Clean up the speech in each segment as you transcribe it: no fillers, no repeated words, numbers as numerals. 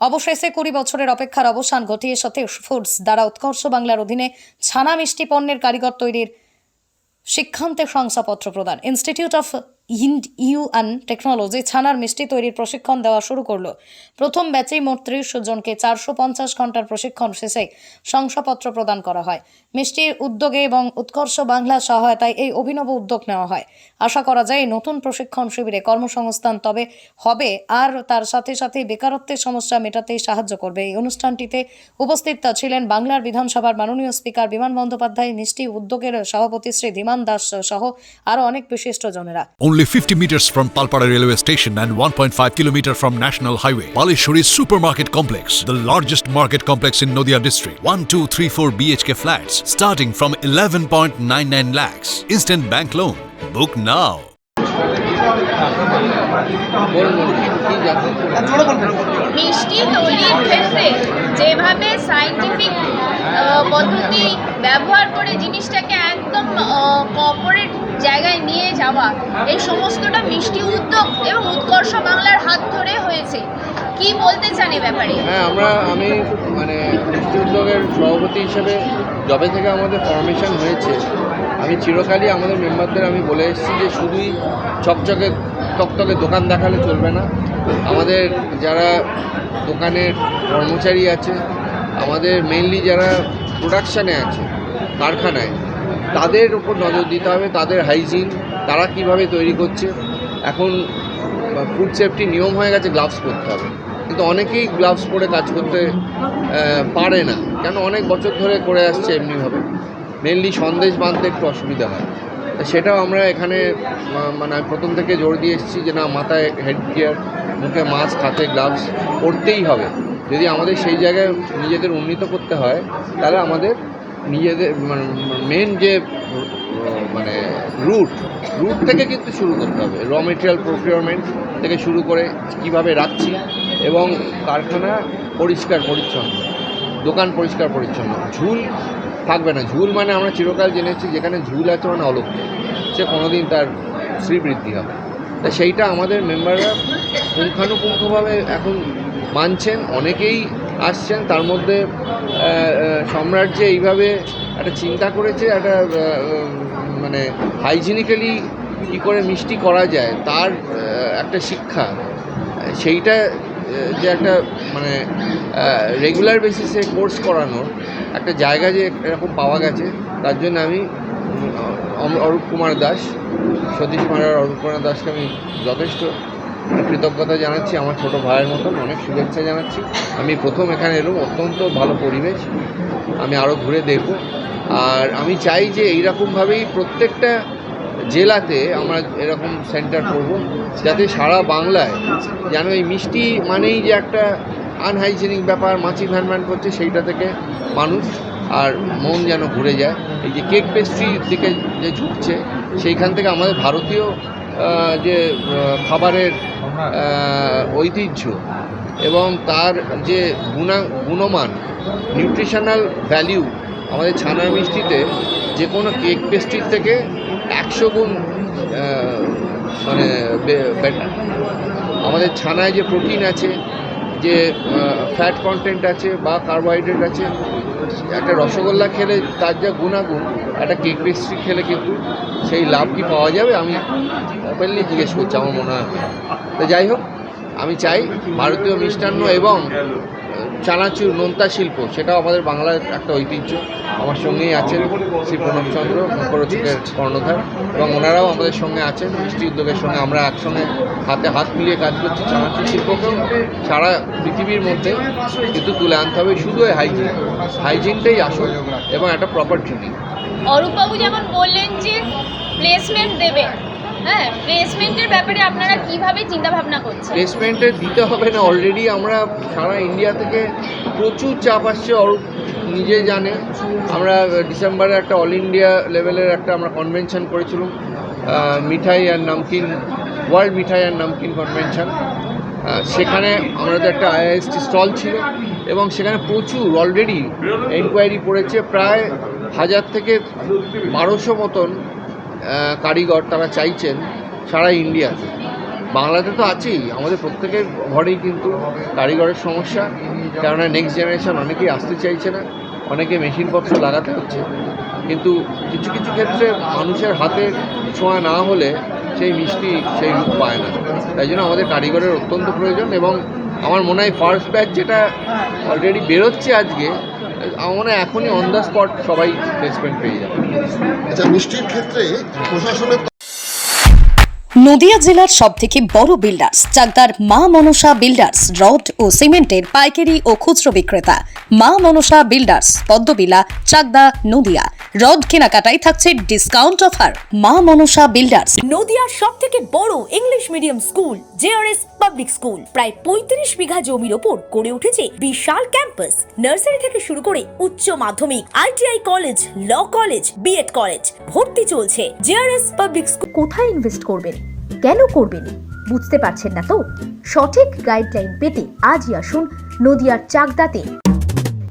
অবশেষে 20 বছরের অপেক্ষার অবসান ঘটিয়ে সতীশ ফুডস দ্বারা উৎকর্ষ বাংলার অধীনে ছানা মিষ্টি পণ্যের কারিগর তৈরির শিক্ষান্তে শংসাপত্র প্রদান। ইনস্টিটিউট অফ ইউএন টেকনোলজি ছানার মিষ্টি তৈরির প্রশিক্ষণ দেওয়া শুরু করলো। প্রথম ব্যাচেই মোট 30 জনকে 450 ঘন্টার প্রশিক্ষণ শেষে শংসাপত্র প্রদান করা হয়। মিষ্টির উদ্যোগে এবং উৎকর্ষ বাংলার সহায়তায় এই অভিনব উদ্যোগ নেওয়া হয়। আশা করা যায় নতুন প্রশিক্ষণ শিবিরে কর্মসংস্থান তবে হবে, আর তার সাথে সাথে বেকারত্বের সমস্যা মেটাতে সাহায্য করবে। এই অনুষ্ঠানটিতে উপস্থিত ছিলেন বাংলার বিধানসভার মাননীয় স্পিকার বিমান বন্দ্যোপাধ্যায়, মিষ্টি উদ্যোগের সভাপতি শ্রী ধীমান দাস সহ আরো অনেক বিশিষ্টজনেরা। Only 50 meters from Palpara railway station and 1.5 kilometer from National Highway. Palishuri Supermarket Complex, the largest market complex in Nadia district. 1, 2, 3, 4 BHK flats starting from 11.99 lakhs. Instant bank loan. Book now. মিষ্টি তৈরির ক্ষেত্রে যেভাবে scientific পদ্ধতি ব্যবহার করে জিনিসটাকে একদম corporate জায়গায় নিয়ে যাওয়া, এই সমস্তটা মিষ্টি উদ্যোগ এবং উৎকর্ষ বাংলার হাত ধরে হয়েছে। কি বলতে চান এ ব্যাপারে? হ্যাঁ, আমি মিষ্টি উদ্যোগের সভাপতি হিসেবে যবে থেকে আমাদের ফরমেশন হয়েছে, আমি চিরকালই আমাদের মেম্বারদের আমি বলে এসেছি যে শুধুই চকচকে তকতকে দোকান দেখালে চলবে না। আমাদের যারা দোকানের কর্মচারী আছে, আমাদের মেইনলি যারা প্রোডাকশানে আছে কারখানায়, তাদের উপর নজর দিতে হবে। তাদের হাইজিন, তারা কিভাবে তৈরি করছে। এখন ফুড সেফটি নিয়ম হয়ে গেছে গ্লাভস পরতে হবে, কিন্তু অনেকেই গ্লাভস পরে কাজ করতে পারে না, কেন অনেক বছর ধরে করে আসছে এমনিভাবে। মেনলি সন্দেশ বাঁধতে একটু অসুবিধা হয়, সেটাও আমরা এখানে মানে প্রথম থেকে জোর দিয়ে এসেছি যে না, মাথায় হেড গিয়ার, মুখে মাস্ক, হাতে গ্লাভস পরতেই হবে। যদি আমাদের সেই জায়গায় নিজেদের উন্নীত করতে হয়, তাহলে আমাদের নিজেদের মেন যে রুট থেকে কিন্তু শুরু করতে হবে। র মেটেরিয়াল প্রকিউরমেন্ট থেকে শুরু করে কীভাবে রাখছি, এবং কারখানা পরিষ্কার পরিচ্ছন্ন, দোকান পরিষ্কার পরিচ্ছন্ন, ঝুল থাকবে না। ঝুল মানে আমরা চিরকাল জেনেছি যেখানে ঝুল আছে মানে অলক্ষ্য, সে কোনোদিন তার শ্রীবৃদ্ধি হবে। তা সেইটা আমাদের মেম্বাররা পুঙ্খানুপুঙ্খভাবে এখন মানছেন, অনেকেই আসছেন। তার মধ্যে সম্রাট যে এইভাবে একটা চিন্তা করেছে, একটা মানে হাইজিনিক্যালি কী করে মিষ্টি করা যায় তার একটা শিক্ষা, সেইটা যে একটা মানে রেগুলার বেসিসে কোর্স করানোর একটা জায়গা যে এরকম পাওয়া গেছে, তার জন্য আমি অরূপ কুমার দাস, সতীশ মারার অরূপ কুমার দাসকে আমি যথেষ্ট কৃতজ্ঞতা জানাচ্ছি। আমার ছোট ভাইয়ের মতন অনেক শুভেচ্ছা জানাচ্ছি। আমি প্রথম এখানে এলাম, অত্যন্ত ভালো পরিবেশ, আমি আরও ঘুরে দেখব। আর আমি চাই যে এইরকমভাবেই প্রত্যেকটা জেলাতে আমরা এরকম সেন্টার করব, যাতে সারা বাংলায় যেন এই মিষ্টি মানেই যে একটা আনহাইজেনিক ব্যাপার, মাছি ভ্যানভ্যান করছে, সেইটা থেকে মানুষ আর মন যেন ঘুরে যায়। এই যে কেক পেস্ট্রির দিকে যে ঝুঁকছে, সেইখান থেকে আমাদের ভারতীয় যে খাবারের ঐতিহ্য এবং তার যে গুণমান, নিউট্রিশনাল ভ্যালিউ আমাদের ছানার মিষ্টিতে যে কোনো কেক পেস্ট্রির থেকে 100 গুণ মানে বেটার। আমাদের ছানায় যে প্রোটিন আছে, যে ফ্যাট কন্টেন্ট আছে বা কার্বোহাইড্রেট আছে, একটা রসগোল্লা খেলে তার যা গুণাগুণ, একটা কেক পেস্ট্রি খেলে কিন্তু সেই লাভ কি পাওয়া যাবে? আমি ওপেনলি জিজ্ঞেস করছি, আমার মনে হয়। তো যাই হোক, আমি চাই ভারতীয় মিষ্টান্ন এবং চানাচুর, নোনতা শিল্প, সেটাও আমাদের বাংলার একটা ঐতিহ্য। আমার সঙ্গেই আছেন শ্রী প্রণবচন্দ্র মুখরোচকের কর্ণধার, এবং ওনারাও আমাদের সঙ্গে আছেন মিষ্টি উদ্যোগের সঙ্গে। আমরা একসঙ্গে হাতে হাত মিলিয়ে কাজ করছি। চানাচুর শিল্পকেও সারা পৃথিবীর মধ্যে কিন্তু তুলে আনতে হবে। শুধু হাইজিনটাই আসল এবং একটা প্রপার ট্রেনিং। অরূপবাবু যেমন বললেন যে প্লেসমেন্ট দেবেন, হ্যাঁ, প্লেসমেন্টের ব্যাপারে আপনারা কিভাবে চিন্তা ভাবনা করছেন? প্লেসমেন্টে দিতে হবে না, অলরেডি আমরা সারা ইন্ডিয়া থেকে প্রচুর চাপ আসছে, অরূপ নিজে জানে। আমরা ডিসেম্বরে একটা অল ইন্ডিয়া লেভেলের একটা আমরা কনভেনশন করেছিলাম, মিঠাই আর নামকিন, ওয়ার্ল্ড মিঠাই আর নামকিন কনভেনশন। সেখানে আমাদের একটা আইআইএসটি স্টল ছিল, এবং সেখানে প্রচুর অলরেডি এনকোয়ারি পড়েছে। প্রায় 1000 থেকে 1200 মতন কারিগর তারা চাইছেন সারা ইন্ডিয়াতে। বাংলাতে তো আছেই, আমাদের প্রত্যেকের ঘরেই কিন্তু কারিগরের সমস্যা, কেননা নেক্সট জেনারেশন অনেকেই আসতে চাইছে না, অনেকে মেশিনপত্র লাগাতে হচ্ছে, কিন্তু কিছু কিছু ক্ষেত্রে মানুষের হাতের ছোঁয়া না হলে সেই মিষ্টি সেই রূপ পায় না। তাই জন্য আমাদের কারিগরের অত্যন্ত প্রয়োজন, এবং আমার মনে হয় ফার্স্ট ব্যাচ যেটা অলরেডি বেরোচ্ছে আজকে, আমার মনে হয় এখনই অন দ্য স্পট সবাই প্লেসমেন্ট পেয়ে যাবে। আচ্ছা, মিষ্টির ক্ষেত্রে প্রশাসনের নদিয়া জেলার সবথেকে বড় বিল্ডার্স চাকদার মা মনসা বিল্ডার্স রড ও সিমেন্টের পাইকারি ও খুচরো বিক্রেতা। মা মনসা বিল্ডার্স, পদ্মবিলা, চাকদা, নদিয়া। রড কেনাকাটায় থাকছে ডিসকাউন্ট অফার। মা মনসা বিল্ডার্স। নদিয়ার সবথেকে বড় English medium school JRS public school, প্রায় 35 বিঘা জমির ওপর গড়ে উঠেছে বিশাল ক্যাম্পাস। নার্সারি থেকে শুরু করে উচ্চ মাধ্যমিক, ITI college, law college, BEd college, ভর্তি চলছে। JRS public school. কোথায় ইনভেস্ট করবেন, কেন করবেন বুঝতে পারছেন না তো? সঠিক গাইডলাইন পেতে আজই আসুন নদিয়ার চাকদাতে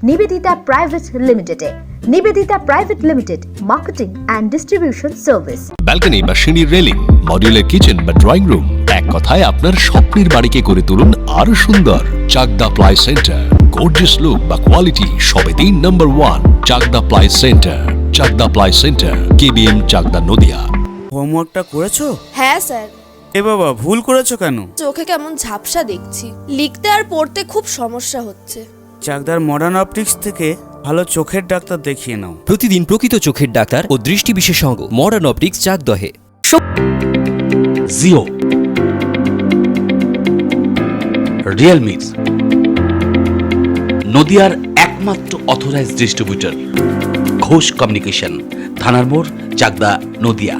নিবেদিতা প্রাইভেট লিমিটেডে। Nivedita private limited, marketing and distribution service. Balcony বা সিঁড়ির রেলিং, মডিউলার কিচেন বা ড্রয়িং রুম, এক কথায় আপনার স্বপ্নের বাড়িকে করে তুলুন আরো সুন্দর। Chakda ply centre, gorgeous look বা কোয়ালিটি সবে 3 নম্বর 1 Chakda ply centre. Chakda ply centre, KBM, Chakda, Nadia. হোমওয়ার্কটা করেছো? হ্যাঁ স্যার। এ বাবা, ভুল করেছো কেন? চোখে কেমন ঝাপসা দেখছি, লিখতে আর পড়তে খুব সমস্যা হচ্ছে। চাকদার মডার্ন অপটিক্স থেকে ভালো চোখের ডাক্তার দেখিয়ে নাও। প্রতিদিন প্রকৃত চোখের ডাক্তার ও দৃষ্টি বিশেষজ্ঞ মডার্ন অপটিক্স, চাকদহে। জিও, রিয়েলমি, নদিয়ার একমাত্র অথরাইজড ডিস্ট্রিবিউটর, ঘোষ কমিউনিকেশন, থানার মোড়, চাকদা, নদিয়া।